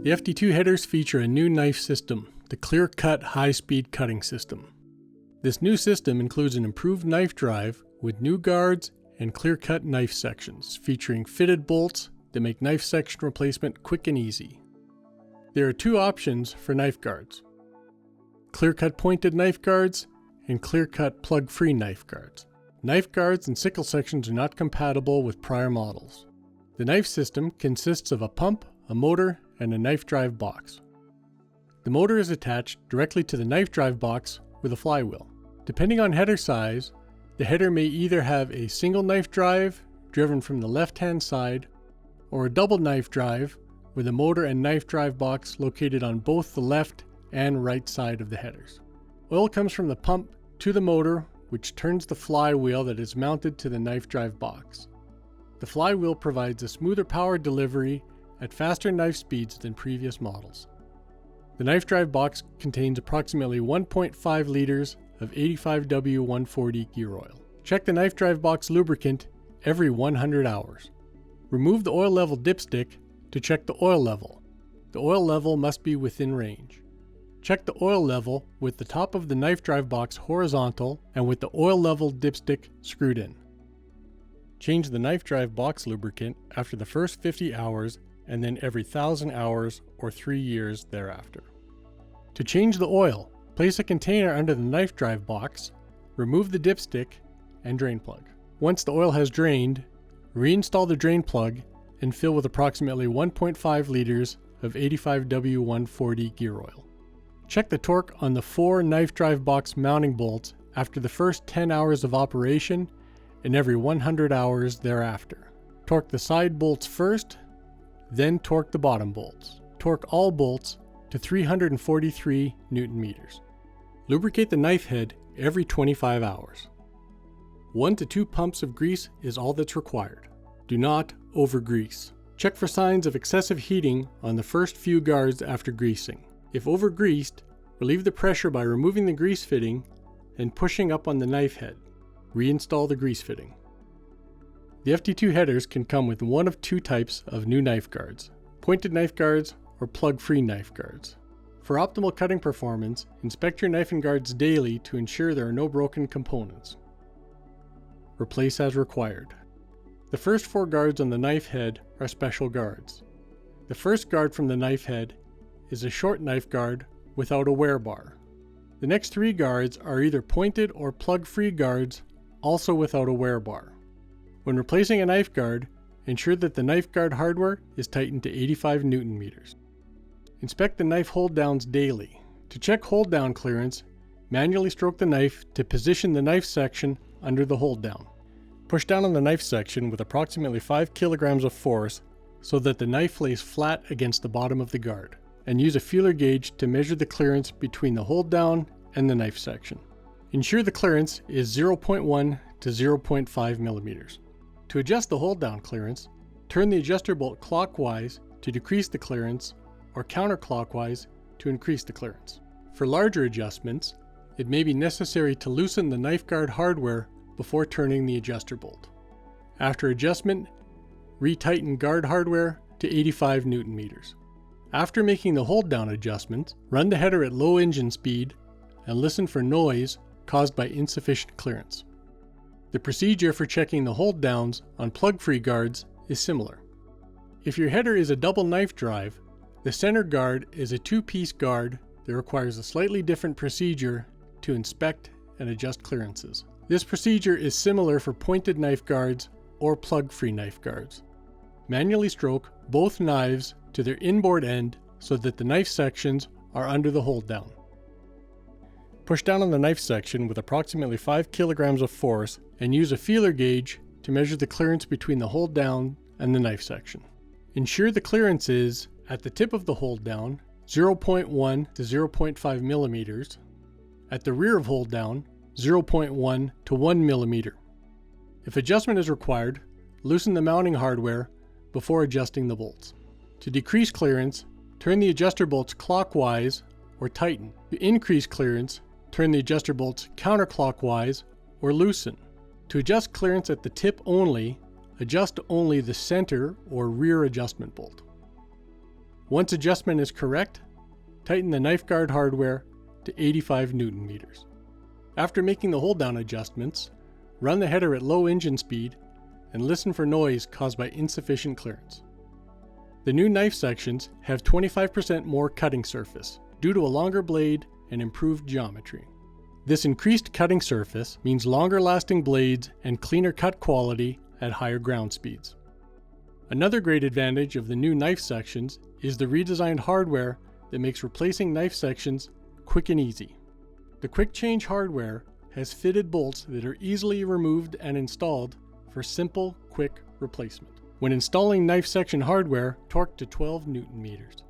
The FD2 headers feature a new knife system, the clear-cut high-speed cutting system. This new system includes an improved knife drive with new guards and clear-cut knife sections, featuring fitted bolts that make knife section replacement quick and easy. There are two options for knife guards: clear-cut pointed knife guards and clear-cut plug-free knife guards. Knife guards and sickle sections are not compatible with prior models. The knife system consists of a pump, a motor, and a knife drive box. The motor is attached directly to the knife drive box with a flywheel. Depending on header size, the header may either have a single knife drive driven from the left-hand side, or a double knife drive with a motor and knife drive box located on both the left and right side of the headers. Oil comes from the pump to the motor, which turns the flywheel that is mounted to the knife drive box. The flywheel provides a smoother power delivery at faster knife speeds than previous models. The knife drive box contains approximately 1.5 liters of 85W140 gear oil. Check the knife drive box lubricant every 100 hours. Remove the oil level dipstick to check the oil level. The oil level must be within range. Check the oil level with the top of the knife drive box horizontal and with the oil level dipstick screwed in. Change the knife drive box lubricant after the first 50 hours and then every 1,000 hours or 3 years thereafter. To change the oil, place a container under the knife drive box, remove the dipstick, and drain plug. Once the oil has drained, reinstall the drain plug and fill with approximately 1.5 liters of 85W140 gear oil. Check the torque on the 4 knife drive box mounting bolts after the first 10 hours of operation and every 100 hours thereafter. Torque the side bolts first, then torque the bottom bolts. Torque all bolts to 343 Newton meters. Lubricate the knife head every 25 hours. 1 to 2 pumps of grease is all that's required. Do not over-grease. Check for signs of excessive heating on the first few guards after greasing. If over-greased, relieve the pressure by removing the grease fitting and pushing up on the knife head. Reinstall the grease fitting. The FD2 headers can come with one of two types of new knife guards: pointed knife guards or plug-free knife guards. For optimal cutting performance, inspect your knife and guards daily to ensure there are no broken components. Replace as required. The first 4 guards on the knife head are special guards. The first guard from the knife head is a short knife guard without a wear bar. The next 3 guards are either pointed or plug-free guards, also without a wear bar. When replacing a knife guard, ensure that the knife guard hardware is tightened to 85 Newton meters. Inspect the knife hold downs daily. To check hold down clearance, manually stroke the knife to position the knife section under the hold down. Push down on the knife section with approximately 5 kilograms of force so that the knife lays flat against the bottom of the guard, and use a feeler gauge to measure the clearance between the hold down and the knife section. Ensure the clearance is 0.1 to 0.5 millimeters. To adjust the hold down clearance, turn the adjuster bolt clockwise to decrease the clearance or counterclockwise to increase the clearance. For larger adjustments, it may be necessary to loosen the knife guard hardware before turning the adjuster bolt. After adjustment, retighten guard hardware to 85 Newton meters. After making the hold down adjustment, run the header at low engine speed and listen for noise caused by insufficient clearance. The procedure for checking the hold downs on plug-free guards is similar. If your header is a double knife drive, the center guard is a 2-piece guard that requires a slightly different procedure to inspect and adjust clearances. This procedure is similar for pointed knife guards or plug-free knife guards. Manually stroke both knives to their inboard end so that the knife sections are under the hold down. Push down on the knife section with approximately 5 kilograms of force and use a feeler gauge to measure the clearance between the hold down and the knife section. Ensure the clearance is, at the tip of the hold down, 0.1 to 0.5 millimeters, at the rear of hold down, 0.1 to 1 millimeter. If adjustment is required, loosen the mounting hardware before adjusting the bolts. To decrease clearance, turn the adjuster bolts clockwise or tighten. To increase clearance, turn the adjuster bolts counterclockwise or loosen. To adjust clearance at the tip only, adjust only the center or rear adjustment bolt. Once adjustment is correct, tighten the knife guard hardware to 85 Newton meters. After making the hold down adjustments, run the header at low engine speed and listen for noise caused by insufficient clearance. The new knife sections have 25% more cutting surface due to a longer blade and improved geometry. This increased cutting surface means longer lasting blades and cleaner cut quality at higher ground speeds. Another great advantage of the new knife sections is the redesigned hardware that makes replacing knife sections quick and easy. The quick change hardware has fitted bolts that are easily removed and installed for simple, quick replacement. When installing knife section hardware, torque to 12 Newton meters.